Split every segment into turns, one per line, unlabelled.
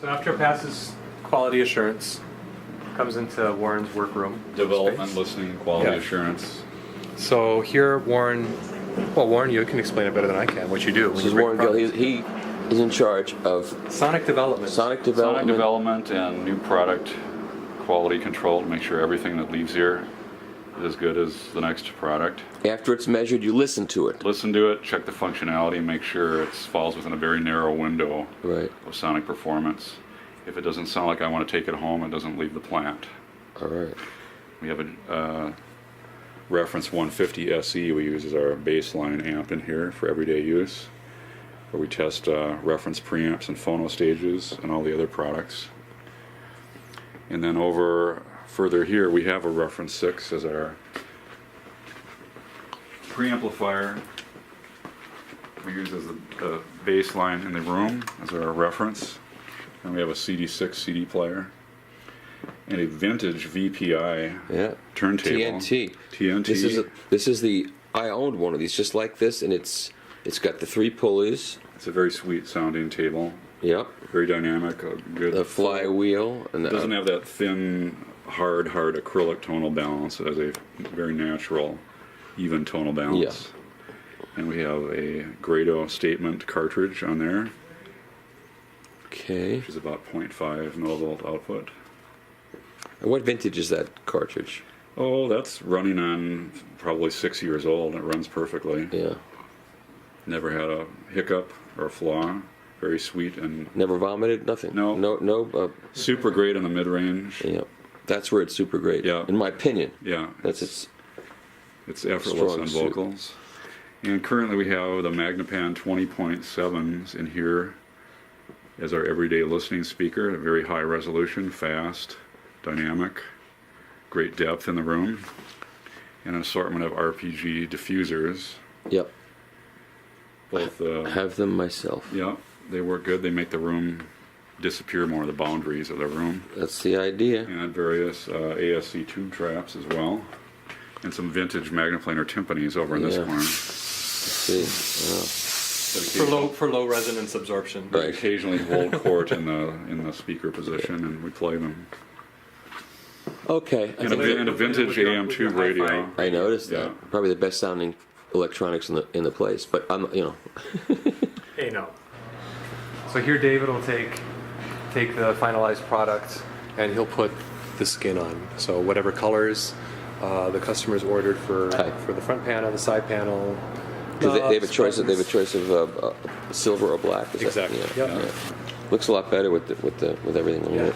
So after it passes quality assurance, comes into Warren's workroom.
Development,
space.
listening, quality
Yeah.
assurance.
So here, Warren, you can explain it better than I can, what you do.
This is Warren Gill. He is in charge of
Sonic development.
sonic
Sonic
development.
development and new product quality control to make sure everything that leaves here is as good as the next product.
After it's measured, you listen to it.
Listen to it, check the functionality, make sure it falls within a very narrow window
Right.
of sonic performance. If it doesn't sound like I want to take it home, it doesn't leave the plant.
All right.
We have a reference 150 SE we use as our baseline amp in here for everyday use, where we test reference preamps and phono stages and all the other products. And then over further here, we have a reference 6 as our preamplifier. We use as the baseline in the room as our reference. And we have a CD6 CD player and a vintage VPI
Yeah.
turntable.
TNT.
TNT.
This is the. I owned one of these just like this, and it's got the 3 pulleys.
It's a very sweet sounding table.
Yep.
Very dynamic. Good.
The flywheel and
It doesn't have that thin, hard acrylic tonal balance. It has a very natural, even tonal balance. And we have a Grado statement cartridge on there,
Okay.
which is about 0.5 millivolt output.
And what vintage is that cartridge?
Oh, that's running on probably 6 years old. It runs perfectly.
Yeah.
Never had a hiccup or a flaw. Very sweet and
Never vomited. Nothing.
No.
No.
super great in the mid-range.
Yeah. That's where it's super great.
Yeah.
In my opinion.
Yeah,
That's its.
it's effortless
strong
on
suit.
vocals. And currently we have the Magnapan 20.7s in here as our everyday listening speaker. A very high resolution, fast, dynamic, great depth in the room, and an assortment of RPG diffusers.
Yep.
Both,
Have them myself.
yeah, they work good. They make the room disappear more, the boundaries of the room.
That's the idea.
And various ASC tube traps as well. And some vintage Magnaplanar timpanis over in this
Yeah.
corner.
Let's see.
For low resonance absorption.
Right.
Occasionally hold court in the speaker position, and we play them.
Okay.
And a vintage AM tube radio.
I noticed that.
Yeah.
Probably the best sounding electronics in the place. But I'm.
Hey, no. So here David will take the finalized product and he'll put the skin on. So whatever colors the customers ordered for the front panel, the side panel.
Because they have a choice.
buttons.
They have a choice of silver or black. Is that-
Exactly.
yeah,
Yep.
yeah. Looks a lot better with everything on it.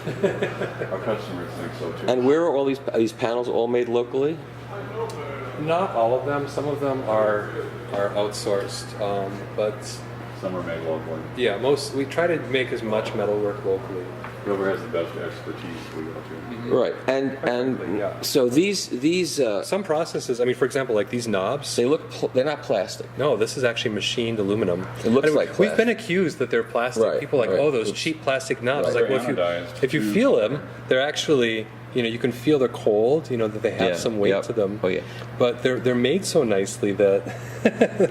Our customers think so too.
And where are all these panels all made locally?
Not all of them. Some of them are outsourced, but
Some are made locally.
yeah, we try to make as much metalwork locally.
Whoever has the best expertise, we go to.
Right. And
Yeah.
so these
Some processes. I mean, for example, like these knobs.
they're not plastic.
No, this is actually machined aluminum.
It looks
And
like
we've
plastic.
been accused that they're plastic.
Right,
People are like,
right.
oh, those cheap plastic knobs.
Right.
Like, well,
They're anodized,
if you
too.
feel them, they're actually, you can feel they're cold. That they have
Yeah,
some weight
yep.
to them.
Oh, yeah.
But they're made so nicely that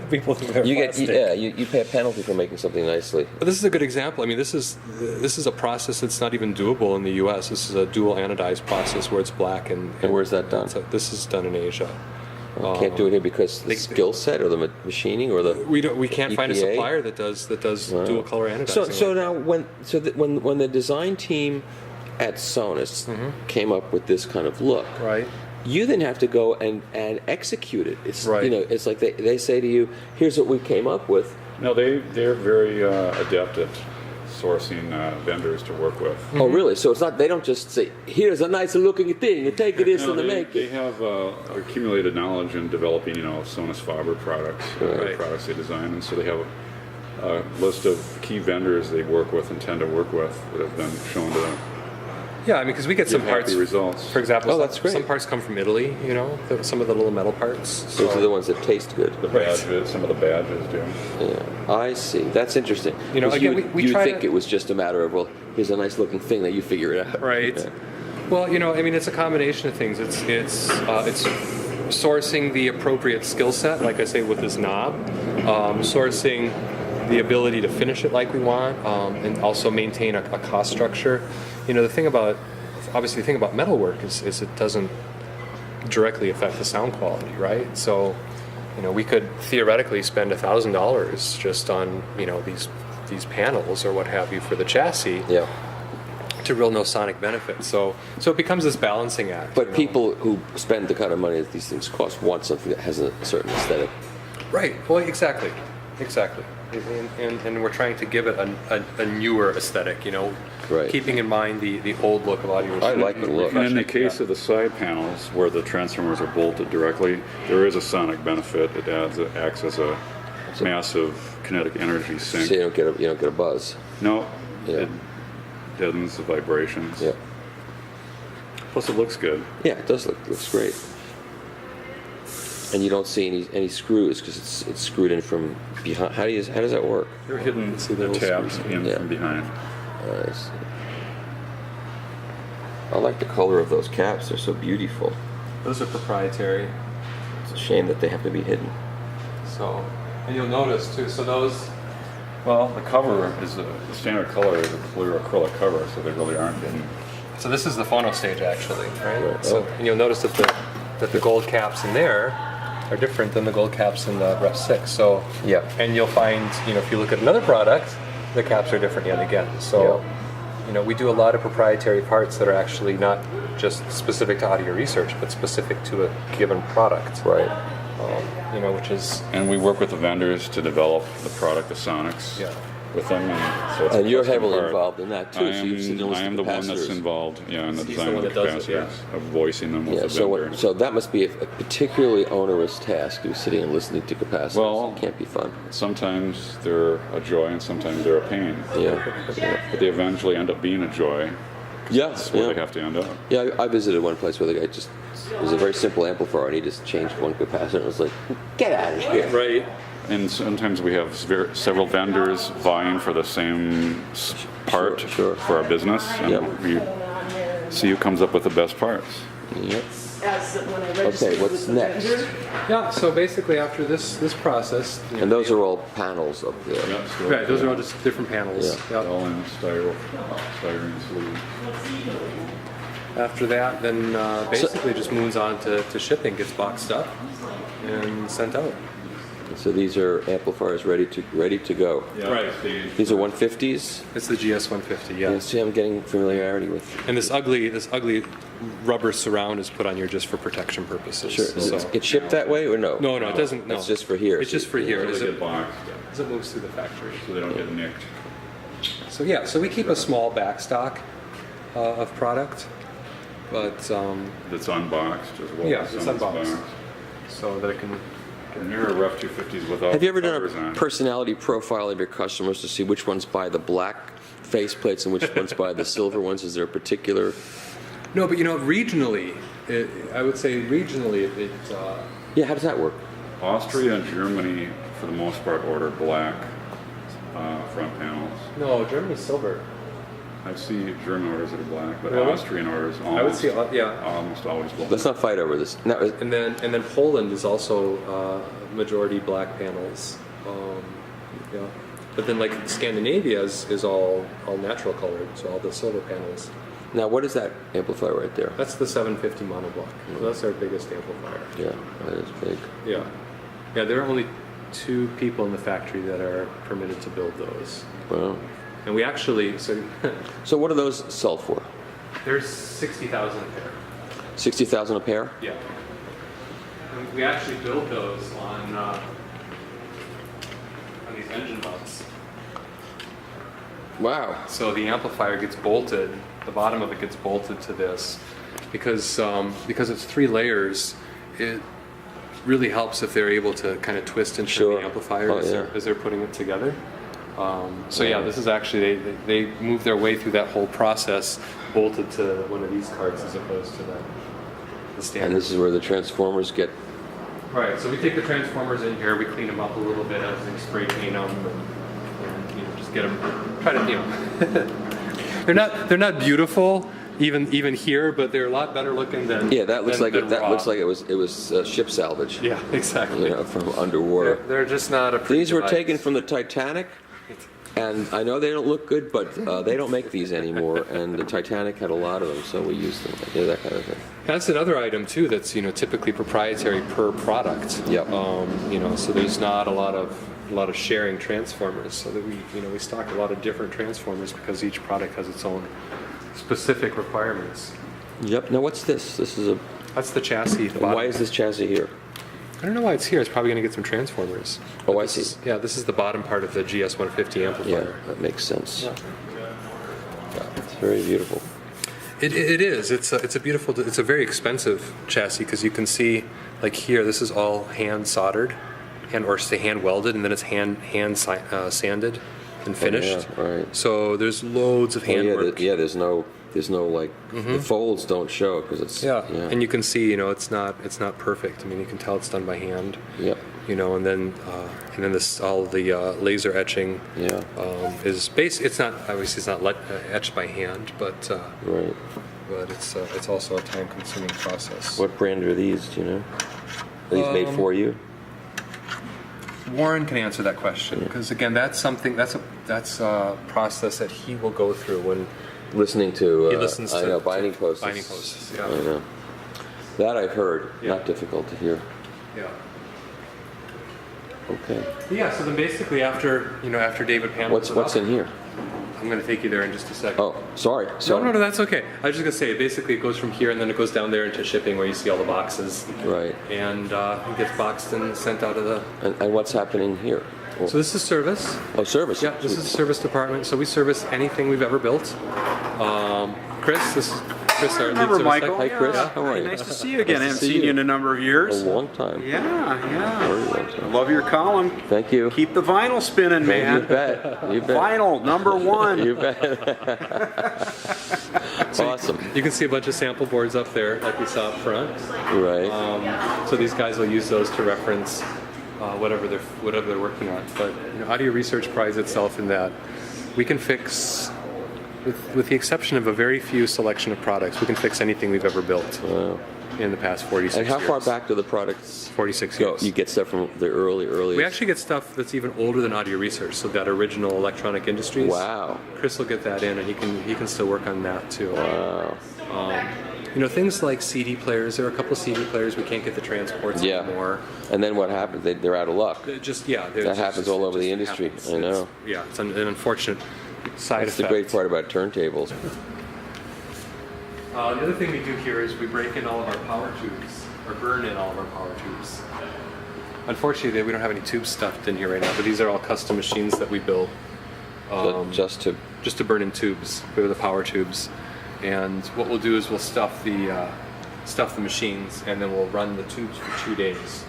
people think they're
You
plastic.
you pay a penalty for making something nicely.
But this is a good example. I mean, this is a process that's not even doable in the U.S. This is a dual anodized process where it's black and
where's that done?
So this is done in Asia.
Can't do it here because the skill set or the machining or the
We can't find a
EPA?
supplier that does dual color anodizing.
So now when the design team at Sonus came up with this kind of look,
right.
you then have to go and execute it. It's
Right.
It's like they say to you, here's what we came up with.
No, they're very adept at sourcing vendors to work with.
Oh really? So it's not, they don't just say, here's a nice looking thing, you take it
No,
and
they,
make
they
it.
have accumulated knowledge in developing, Sonus Faber products,
Right.
products they design, and so they have a list of key vendors they work with and tend to work with that have been shown to
Yeah, I mean, because we get some
give
parts.
happy results.
For example,
Oh, that's great.
some parts come from Italy. Some of the little metal parts.
Those are the ones that taste good.
The badges, some of the badges do.
Yeah, I see. That's interesting.
Again,
'Cause
we
you
try
think
to-
it was just a matter of, well, here's a nice looking thing that you figure it out.
Right.
Yeah.
Well, I mean, it's a combination of things. It's sourcing the appropriate skill set, like I say with this knob, sourcing the ability to finish it like we want, and also maintain a cost structure. You know, the thing about metalwork is it doesn't directly affect the sound quality, right? So, you know, we could theoretically spend $1,000 just on, you know, these panels or what have you for the chassis.
Yeah.
To real no sonic benefit. So it becomes this balancing act.
But
you know?
people who spend the kind of money that these things cost want something that has a certain aesthetic.
Right. Well, exactly. And we're trying to give it a newer aesthetic, you know,
Right.
keeping in mind the old look of audio.
I like the look.
And in the case of the side panels where the transformers are bolted directly, there is a sonic benefit. It acts as a massive kinetic energy sink.
So you don't get a buzz.
No,
Yeah.
it deadens the vibrations.
Yeah.
Plus, it looks good.
Yeah, it does looks great. And you don't see any screws because it's screwed in from behind. How does that work?
They're hidden
See the little
tabs
screws?
in
Yeah.
from behind.
I see. I like the color of those caps. They're so beautiful.
Those are proprietary.
It's a shame that they have to be hidden.
So, and you'll notice too. So those.
Well, the cover is the standard color is a clear acrylic cover, so they really aren't hidden.
So this is the phono stage actually, right?
Right.
So,
Oh.
and you'll notice that the gold caps in there are different than the gold caps in the Ref 6. So
Yeah.
and you'll find, you know, if you look at another product, the caps are different yet again. So, you know, we do a lot of proprietary parts that are actually not just specific to audio research, but specific to a given product.
Right.
You know, which is
And we work with the vendors to develop the product, the Sonics,
Yeah.
with them. And, so it's
And
a
you're
custom
heavily
part.
involved in that too.
I
so you've seen
am, I am the one that's involved, in the
He's the
design
one
of the
that does it,
capacitors, of voicing them with
Yeah.
the
So
vendor.
so that must be a particularly onerous task. You're sitting and listening to capacitors.
Well-
It can't be fun.
Sometimes they're a joy and sometimes they're a pain.
Yeah. Yeah.
But they eventually end up being a joy.
Yeah.
That's where
Yeah.
they have to end up.
Yeah, I visited one place where the guy it was a very simple amplifier, and he just changed one capacitor. And it was like, get out of here.
right.
And sometimes we have several vendors vying for the same part
Sure.
for our business, and
Yep.
we see who comes up with the best parts.
Yep.
Okay,
Okay, what's next?
Yeah. So basically, after this process, you know,
And those are all panels up there.
right. Those are all just different panels.
Yeah.
Yep.
All in styrene sleeve.
After that, then basically just moves on to shipping, gets boxed up and sent out.
So these are amplifiers ready to go.
Right.
These are 150s.
It's the GS 150, yeah.
Yeah, see, I'm getting familiarity with.
And this ugly rubber surround is put on here just for protection purposes.
Sure. Does
So,
it get shipped that way or no?
no, it doesn't. No,
It's just for here.
It's just for here.
So
As
they
it,
get boxed,
as it moves through the factory.
so they don't get nicked.
So yeah, so we keep a small backstock of product, but
That's unboxed as well.
Yeah,
as
it's
some that's
unboxed.
boxed.
so that it can.
And here are Ref 250s without
Have you ever done
covers
a
on.
personality profile of your customers to see which ones buy the black faceplates and which ones buy the silver ones? Is there a particular?
No, but you know, regionally, I would say regionally,
Yeah, how does that work?
Austria and Germany, for the most part, order black front panels.
no, Germany's silver.
I see German orders that are black, but
Really?
Austrian orders almost,
I would say, yeah.
almost always black.
Let's not fight over this. No,
And then Poland is also majority black panels. Yeah. But then like Scandinavia is all natural colored, so all the silver panels.
now, what is that amplifier right there?
That's the 750 monoblock. So that's our biggest amplifier.
Yeah, that is big.
Yeah. Yeah, there are only 2 people in the factory that are permitted to build those.
Well,
And we actually,
so what do those sell for?
there's 60,000 a pair.
60,000 a pair?
Yeah. And we actually build those on these engine hubs.
Wow.
So the amplifier gets bolted, the bottom of it gets bolted to this, because it's 3 layers. It really helps if they're able to kind of twist and turn
Sure.
the amplifier
Oh,
as,
yeah.
they're putting it together. So yeah, this is actually they move their way through that whole process, bolted to one of these carts as opposed to the standard.
And this is where the transformers get.
Right. So we take the transformers in here, we clean them up a little bit, everything, spray paint them, and just get them. Try to they're not beautiful, even here, but they're a lot better looking than
Yeah, that looks
than raw.
like it was ship salvage.
Yeah, exactly.
You know, from underwater.
They're just not a pretty
These were
device.
taken from the Titanic, and I know they don't look good, but they don't make these anymore. And the Titanic had a lot of them, so we used them. Yeah, that kind of thing.
That's another item too that's typically proprietary per product.
Yep.
So there's not a lot of sharing transformers. So that we stock a lot of different transformers because each product has its own specific requirements.
Yep. Now what's this? This is a.
That's the chassis. The bottom.
Why is this chassis here?
I don't know why it's here. It's probably going to get some transformers.
Oh,
But
I
this
see.
This is the bottom part of the GS150
Yeah,
amplifier.
that makes sense. It's very beautiful.
It is. It's a beautiful. It's a very expensive chassis because you can see, like here, this is all hand soldered, or say hand welded, and then it's hand sanded and finished.
yeah, right.
So there's loads of
Oh,
handwork.
there's no like the folds don't show because it's
And you can see, it's not perfect. I mean, you can tell it's done by hand.
Yep.
And then this all the laser etching.
Yeah.
Is it's not obviously it's not etched by hand, but
Right.
it's also a time-consuming process.
What brand are these? Do you know? Are these made for you?
Warren can answer that question because again, that's a process that he will go through when
Listening to
he listens
I
to
know binding posts.
Binding posts. Yeah.
I know. That I've heard.
Yeah.
Not difficult to hear.
Yeah.
Okay.
Yeah. So then basically after David panels
What's in here?
I'm going to take you there in just a second.
Oh, sorry.
No, that's okay. I was just going to say, basically it goes from here and then it goes down there into shipping where you see all the boxes.
Right.
And it gets boxed and sent out of the...
And what's happening here? Well,
So this is service.
oh, service.
Yeah, this is the service department. So we service anything we've ever built. Chris, this is Chris, our lead
Remember
service
Michael?
tech.
Hi, Chris.
Yeah.
How are you?
Nice to see you again. I
Nice to
haven't
see
seen you
you.
in a number of
A
years.
long time.
Yeah.
Very long time.
Love your column.
Thank you.
Keep the vinyl spinning,
You
man.
bet. You bet.
Vinyl, number one.
You bet. Awesome.
You can see a bunch of sample boards up there, like we saw up front.
Right.
So these guys will use those to reference whatever they're working on. But Audio Research prides itself in that we can fix, with the exception of a very few selection of products, we can fix anything we've ever built
Wow.
in the past 46
And
years.
how far back do the products
46
go?
years.
You get stuff from the early.
We actually get stuff that's even older than Audio Research, so that original Electronic Industries.
Wow.
Chris will get that in, and he can still work on that too.
Wow.
Things like CD players. There are a couple of CD players we can't get the transports
Yeah.
anymore.
And then what happens? They're out of luck.
That
happens all over the industry. I know.
It's an unfortunate side
That's the
effect.
great part about turntables.
The other thing we do here is we break in all of our power tubes, or burn in all of our power tubes. Unfortunately, we don't have any tubes stuffed in here right now, but these are all custom machines that we built
Just to
just to burn in tubes. They're the power tubes. And what we'll do is we'll stuff the machines, and then we'll run the tubes for 2 days.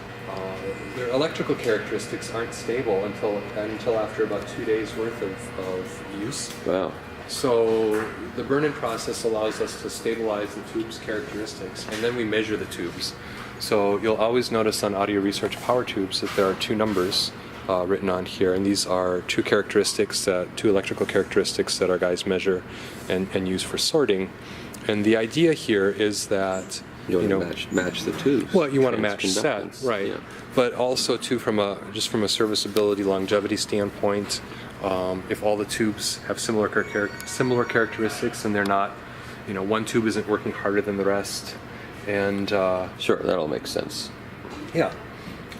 Their electrical characteristics aren't stable until after about 2 days worth of use.
wow.
So the burn-in process allows us to stabilize the tube's characteristics, and then we measure the tubes. So you'll always notice on Audio Research power tubes that there are two numbers written on here, and these are two electrical characteristics that our guys measure and use for sorting. And the idea here is that
You want to match the tubes.
well, you want to match set,
Transconductance.
right?
Yeah.
But also too, from a serviceability, longevity standpoint, if all the tubes have similar characteristics and they're not, one tube isn't working harder than the rest, and
Sure, that all makes sense.
yeah,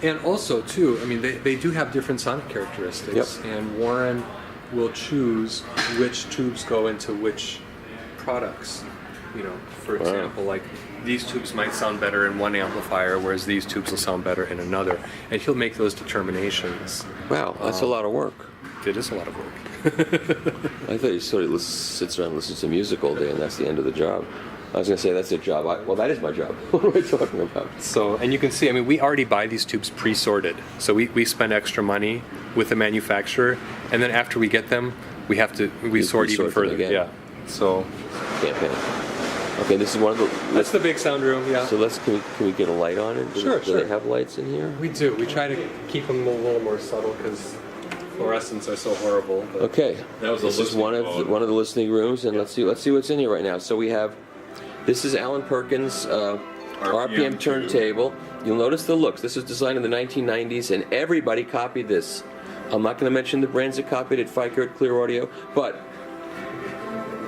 and also too, I mean, they do have different sonic characteristics,
Yep.
and Warren will choose which tubes go into which products. For example, like these tubes might sound better in one amplifier, whereas these tubes will sound better in another, and he'll make those determinations.
Wow, that's a lot of work.
It is a lot of work.
I thought he sort of sits around and listens to music all day, and that's the end of the job. I was going to say that's a job. Well, that is my job. What am I talking about?
So, and you can see, I mean, we already buy these tubes pre-sorted. So we spend extra money with the manufacturer, and then after we get them, we sort even
resort them
further.
again.
Yeah. So
Campaign. Okay, this is one of the.
that's the big sound room. Yeah.
So can we get a light on it?
Sure,
Do
sure.
they have lights in here?
We do. We try to keep them a little more subtle because fluorescents are so horrible. But
Okay,
That was a
this is
listening mode.
one of the listening rooms, and let's see what's in here right now. So we have, this is Alan Perkins' RPM turntable. You'll notice the looks. This was designed in the 1990s, and everybody copied this. I'm not going to mention the brands that copied it, Fikert, Clear Audio, but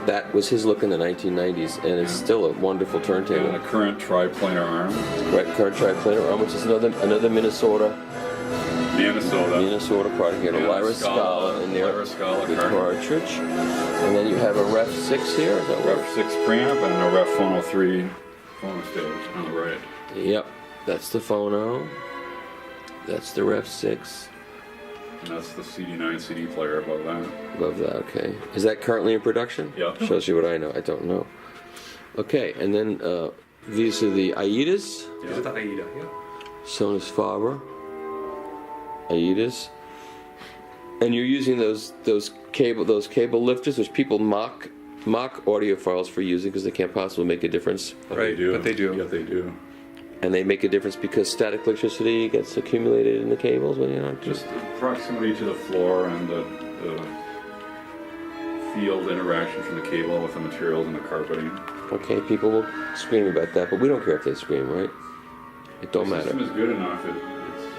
that was his look in the 1990s, and it's still a wonderful
And
turntable.
a current tri-planar arm.
Right, current triplanar arm, which is another Minnesota product. You got a Lyra Scala in there
Lyra Scala
with
cartridge.
cartridge, and then you have a Ref 6 here. Is that what?
Ref 6 preamp and a Ref Phono 3 phono stage on the right.
Yep, that's the phono. That's the Ref 6.
And that's the CD9 CD player above that.
Above that, okay. Is that currently in production?
Yep.
Shows you what I know. I don't know. Okay, and then these are the Aidas.
Is it the Aida? Yeah.
Sonus Faber. Aidas. And you're using those cable lifters, which people mock audiophiles for using because they can't possibly make a difference.
But
Right,
they do.
but they do.
Yeah, they do.
And they make a difference because static electricity gets accumulated in the cables when you're not
Just proximity to the floor and the field interaction from the cable with the materials and the carpeting.
Okay, people will scream about that, but we don't care if they scream, right? It don't
The
matter.
system is good enough.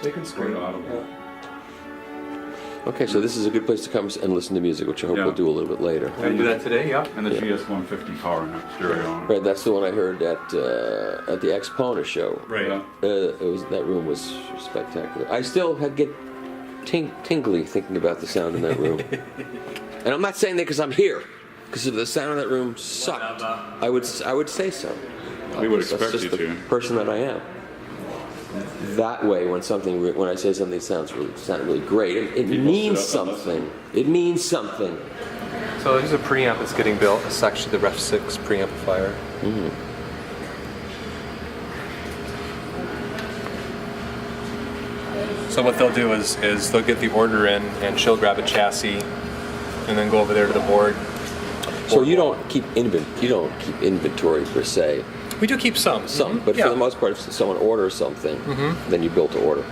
They can
It's
scream.
quite audible.
Okay, so this is a good place to come and listen to music, which I hope
Yeah.
we'll do a little bit later.
Can we do that today? Yeah.
And the GS150 power amp stereo.
Right, that's the one I heard at the Expona show.
Right.
Yeah.
That room was spectacular. I still get tingly thinking about the sound in that room. And I'm not saying that because I'm here, because the sound in that room sucked. I would say so.
We would
That's
expect
just
you
the
to.
person that I am. That way, when I say something sounds really great, it means
sit up and
something. It means something.
So there's a preamp that's getting built. It's actually the Ref 6 preamplifier. So what they'll do is they'll get the order in, and she'll grab a chassis, and then go over there to the board.
So you don't keep inventory per se.
We do keep some.
Some, but
Yeah.
for the most part, if someone orders something, then you build to order.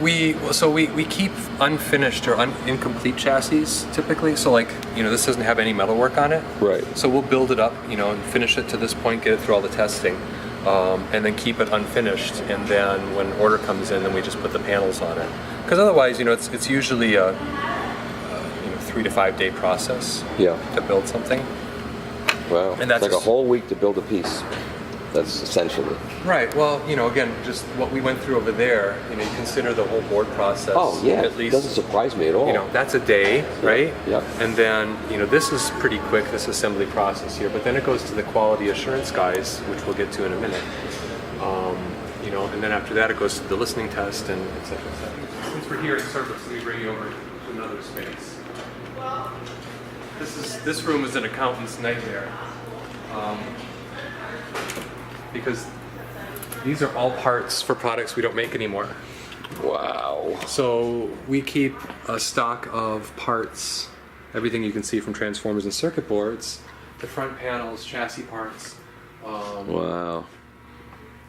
We keep unfinished or incomplete chassis typically. So like, this doesn't have any metalwork on it.
Right.
So we'll build it up, and finish it to this point, get it through all the testing, and then keep it unfinished. And then when order comes in, then we just put the panels on it. Because otherwise, it's usually a 3 to 5 day process
Yeah.
to build something.
Wow.
And that's
it's like a
just-
whole week to build a piece. That's essentially.
Right. Well, again, just what we went through over there. You consider the whole board process.
Oh yeah.
At least
It doesn't surprise me at all.
that's a day, right?
Yeah.
And then, this is pretty quick, this assembly process here, but then it goes to the quality assurance guys, which we'll get to in a minute. And then after that it goes to the listening test and et cetera, et cetera. Since we're here at service, let me bring you over to another space. This room is an accountant's nightmare. Because these are all parts for products we don't make anymore.
Wow.
So we keep a stock of parts, everything you can see from transformers and circuit boards, the front panels, chassis parts,
Wow.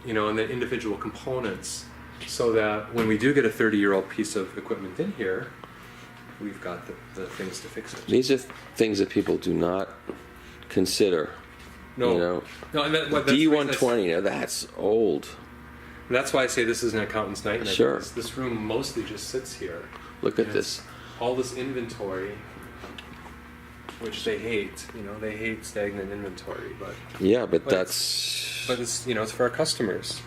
and then individual components, so that when we do get a 30-year-old piece of equipment in here, we've got the things to fix it.
These are things that people do not consider.
No, and that's
D120. Now that's old.
That's why I say this is an accountant's nightmare.
Sure.
Because this room mostly just sits here.
Look at
And
this.
all this inventory, which they hate. They hate stagnant inventory, but
Yeah, but
But
that's.
it's it's for our customers.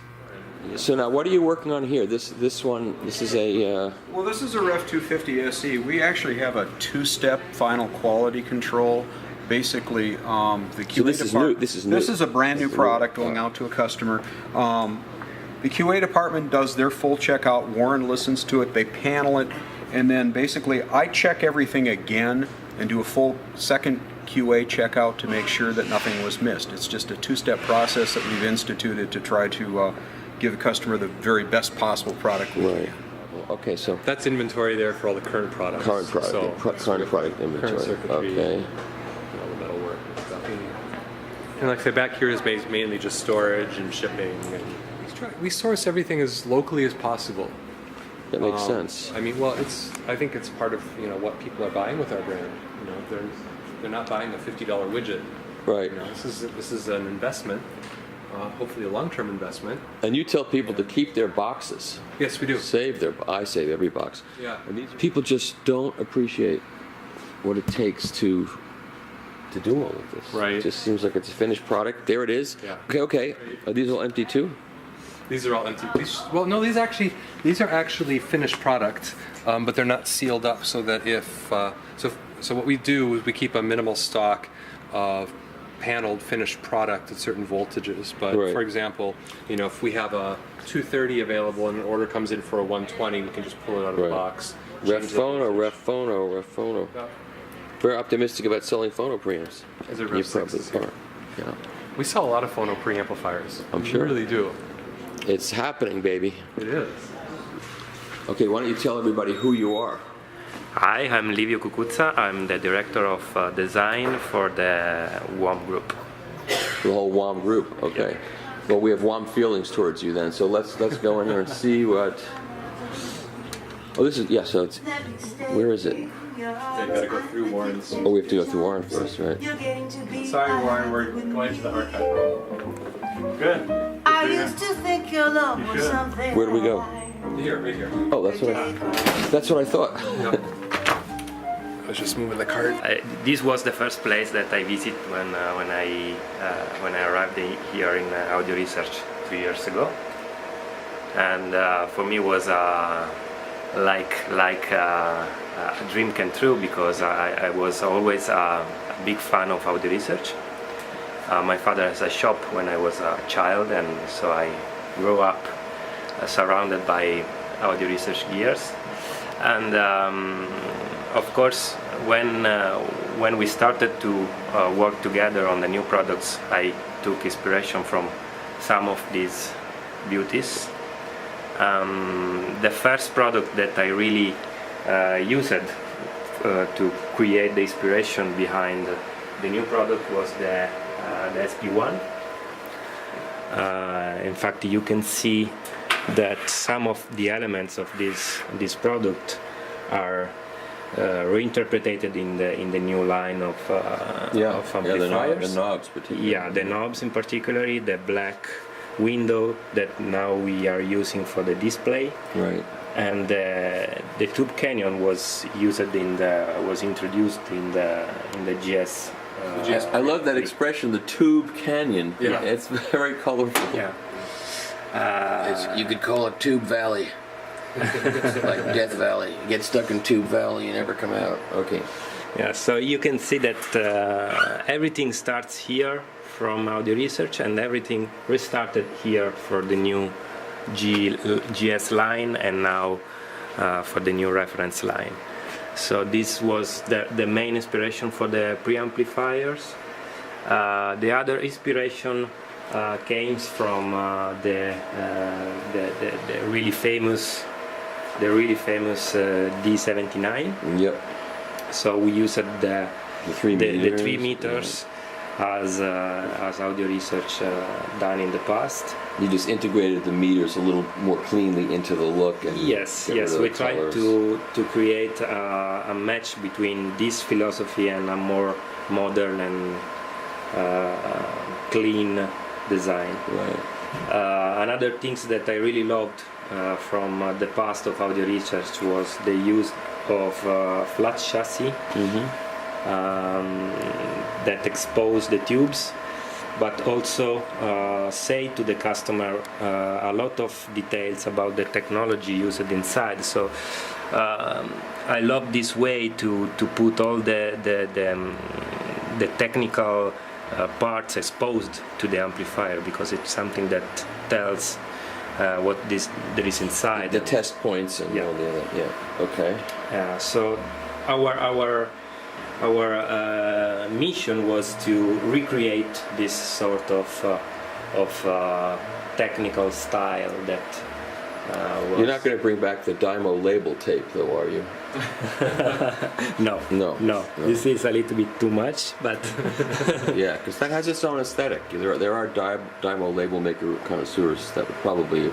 So now, what are you working on here? This one. This is a.
Well, this is a Ref 250 SE. We actually have a two-step final quality control. Basically, the QA
this is
department.
new. This is new.
This is a brand new
This is new.
product going out to a customer. The QA department does their full checkout. Warren listens to it. They panel it, and then basically I check everything again and do a full second QA checkout to make sure that nothing was missed. It's just a two-step process that we've instituted to try to give the customer the very best possible product we
Right.
can.
Okay, so
That's inventory there for all the current products.
current product,
So,
current product inventory.
Current circuitry,
Okay.
all the metalwork and stuff. And like I said, back here is mainly just storage and shipping. And we source everything as locally as possible.
That makes sense.
I mean, well, I think it's part of what people are buying with our brand. They're not buying a $50 widget.
Right.
This is an investment, hopefully a long-term investment.
And you tell people to keep their boxes.
Yes, we do.
I save every box.
Yeah.
And these people just don't appreciate what it takes to do all of this.
Right.
It just seems like it's a finished product. There it is.
Yeah.
Okay. Are these all empty too?
These are all empty. These are actually finished product, but they're not sealed up so that if so what we do is we keep a minimal stock of paneled finished product at certain voltages. But
Right.
for example, if we have a 230 available and an order comes in for a 120, we can just pull it out of
Right.
the box. change the voltage.
Refono.
Yeah.
Very optimistic about selling phono preamps.
As a
You
Rev 6
probably
is here.
are. Yeah.
We sell a lot of phono preamplifiers.
I'm sure.
We really do.
It's happening, baby.
It is.
Okay, why don't you tell everybody who you are?
Hi, I'm Livio Cucuzza. I'm the director of design for the WOM group.
The whole WOM group. Okay. Well, we have WOM feelings towards you then. So let's go in here and see what. Oh, this is So it's. Where is it?
You gotta go through Warren's.
Oh, we have to go through Warren first, right?
Sorry, Warren, we're going to the archive room. Good.
I used to think your love was something.
Where do we go?
Here, right here.
Oh, that's what I thought.
I was just moving the cart.
This was the first place that I visited when I arrived here in Audio Research 2 years ago, and for me it was like a dream come true, because I was always a big fan of Audio Research. My father has a shop when I was a child, and so I grew up surrounded by Audio Research gears. And of course, when we started to work together on the new products, I took inspiration from some of these beauties. The first product that I really used to create the inspiration behind the new product was the SP1. In fact, you can see that some of the elements of this product are reinterpreted in the new line of amplifiers.
the knobs particularly.
Yeah, the knobs in particular, the black window that now we are using for the display,
Right.
and the tube canyon was introduced in the GS.
I love that expression, the tube canyon.
Yeah.
It's very colorful.
Yeah.
You could call it Tube Valley. Like Death Valley. You get stuck in Tube Valley and never come out. Okay.
Yeah, so you can see that everything starts here from Audio Research, and everything restarted here for the new GS line, and now for the new reference line. So this was the main inspiration for the preamplifiers. The other inspiration came from the really famous D79.
Yep.
So we used the
3 meters.
3 meters as Audio Research done in the past.
You just integrated the meters a little more cleanly into the look. And
Yes,
get rid of
we
the
tried
colors.
to create a match between this philosophy and a more modern and clean design.
Right.
Another things that I really loved from the past of Audio Research was the use of flat chassis that expose the tubes, but also say to the customer a lot of details about the technology used inside. So I love this way to put all the technical parts exposed to the amplifier, because it's something that tells what there is inside.
The test points and
Yeah.
all the other. Yeah. Okay.
So our mission was to recreate this sort of technical style that was.
You're not going to bring back the Dymo label tape, though, are you?
No.
No.
This is a little bit too much, but
Yeah, because that has its own aesthetic. There are Dymo label maker connoisseurs that would probably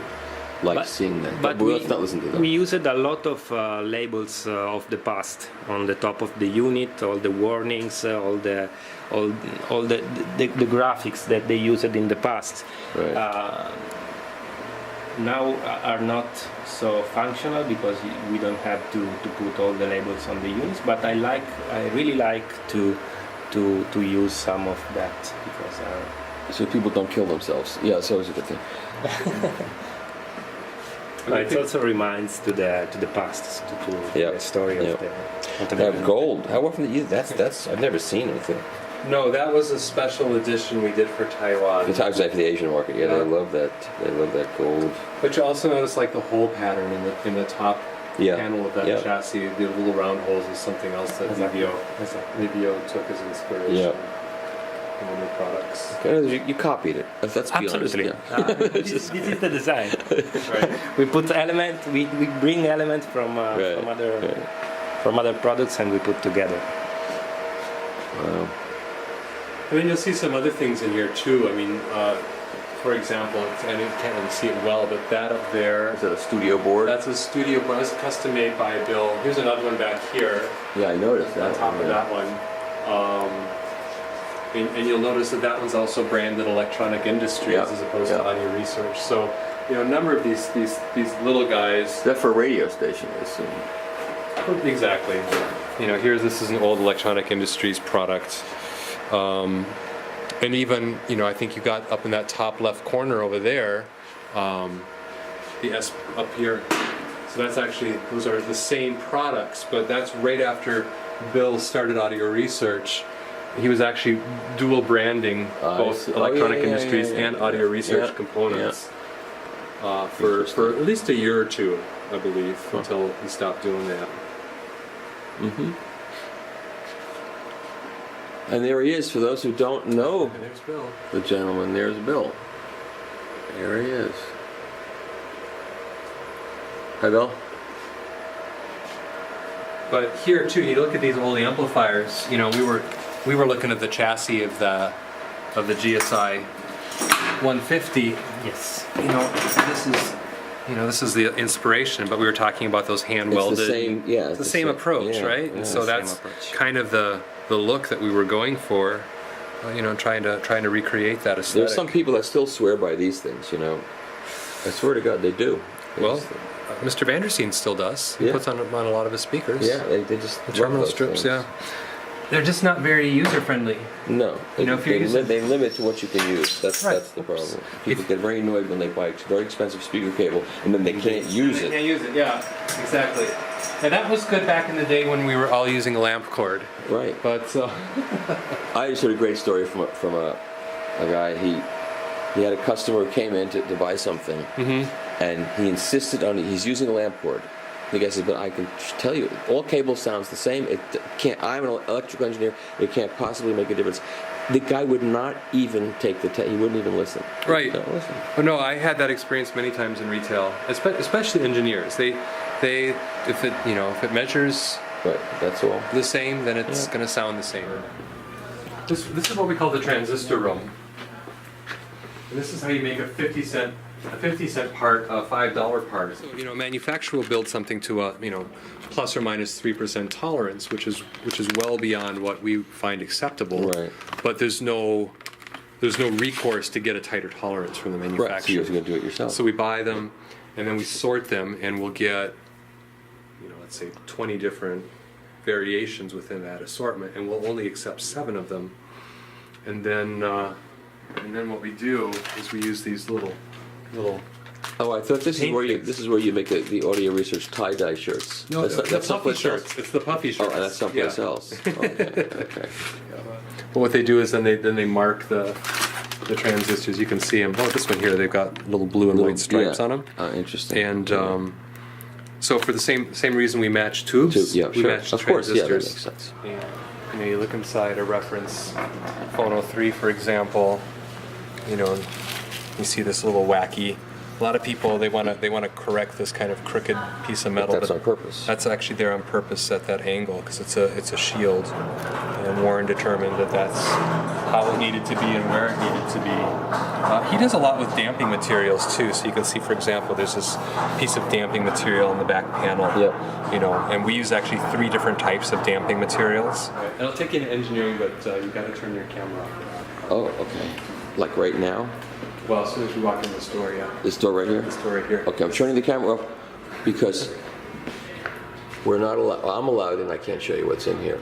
like seeing that.
But
let's not listen to them.
we used a lot of labels of the past on the top of the unit, all the warnings, all the graphics that they used in the past.
Right.
Now are not so functional because we don't have to put all the labels on the units. But I really like to use some of that because.
So people don't kill themselves. Yeah, it's always a good thing.
It also reminds to the past, to
Yep.
the story
Yep.
of the
They have gold. How often do you? That's I've never seen anything.
No, that was a special edition we did for Taiwan.
The times for the Asian market. Yeah, they love that. They love that gold.
But you also notice like the hole pattern in the top
Yeah.
panel of that
Yeah.
chassis, the little round holes is something else that Livio took as inspiration
Yeah.
in the new products.
You copied it. Let's be
Absolutely.
honest. Yeah.
This is the design.
Right.
We put element. We bring elements from
Right.
from other products and we put together.
Wow.
And then you'll see some other things in here too. I mean, for example, I can't really see it well, but that up there,
Is that a studio board?
that's a studio board. It's custom made by Bill. Here's another one back here
Yeah, I noticed that.
on top of
yeah.
that one. And you'll notice that that one's also branded Electronic Industries
Yeah,
as opposed
yeah.
to Audio Research. So, you know, a number of these little guys.
Is that for a radio station, I assume?
Exactly. You know, this is an old Electronic Industries product. And even, you know, I think you got up in that top left corner over there, the S up here. So that's actually, those are the same products, but that's right after Bill started Audio Research. He was actually dual branding both
see.
Electronic
Yeah,
Industries and Audio Research
Yeah,
components for at least a year or two, I believe, until he stopped doing that.
Mm-hmm. And there he is. For those who don't know
And there's Bill.
the gentleman, there's Bill. There he is. Hi, Bill.
But here too, you look at these old amplifiers. You know, we were looking at the chassis of the GSI 150.
Yes.
This is the inspiration. But we were talking about those hand welded.
It's the same, yeah.
It's the same approach,
yeah,
right?
yeah.
And so
Same
that's
approach.
kind of the look that we were going for. Trying to recreate that aesthetic.
There's some people that still swear by these things, you know. I swear to God, they do.
Well, Mr. Vandersteen still does. He
Yeah.
puts on a lot of his speakers.
Yeah, they just
The
love
terminal
those
strips.
things.
Yeah.
They're just not very user friendly.
No,
You know, if you're using-
they limit to what you can use. That's the problem. People get very annoyed when they buy a very expensive speaker cable and then they can't use
Can't
it.
use it. Yeah, exactly. And that was good back in the day when we were all using a lamp cord.
Right.
But
I just heard a great story from a guy. He had a customer who came in to buy something, and he insisted on he's using a lamp cord. The guy says, "But I can tell you, all cable sounds the same. It can't. I'm an electrical engineer. It can't possibly make a difference." The guy would not even take the test. He wouldn't even listen.
Right.
Don't listen.
Oh, no, I had that experience many times in retail, especially engineers. They if it measures
Right. That's all.
the same, then it's
Yeah.
going to sound the same. This is what we call the transistor room. And this is how you make a 50 cent part, a $5 part. So, manufacturer will build something to a, plus or minus 3% tolerance, which is well beyond what we find acceptable.
Right.
But there's no recourse to get a tighter tolerance from the
Right. So
manufacturer.
you're going to do it yourself.
So we buy them, and then we sort them, and we'll get, let's say 20 different variations within that assortment, and we'll only accept 7 of them. And then what we do is we use these little.
Oh, I thought this is
Paint
where you
things.
make the audio research tie-dye shirts.
No,
that's
the puffy
someplace else.
shirts. It's the puffy
Oh,
shirts.
and that's someplace
Yeah.
else. Okay.
But what they do is then they mark the transistors. You can see them. Oh, this one here, they've got little blue and white stripes
Yeah.
on them.
Interesting.
And so for the same reation we match tubes.
Yeah,
we
sure.
match
Of course, yeah, that
transistors.
makes sense.
And you look inside a reference Phono 3, for example. You see this little wacky. A lot of people they want to correct this kind of crooked piece of metal.
That's
but
on purpose.
That's actually there on purpose at that angle because it's a shield. and Warren determined that that's how it needed to be and where it needed to be. He does a lot with damping materials too, so you can see, for example, there's this piece of damping material in the back panel.
Yep.
You know, and we use actually 3 different types of damping materials. And I'll take you into engineering, but you've got to turn your camera off.
Oh, okay. Like right now?
Well, as soon as we walk in the store, yeah.
This door right here?
This door right here.
Okay, I'm turning the camera off because we're not allowed. I'm allowed, and I can't show you what's in here.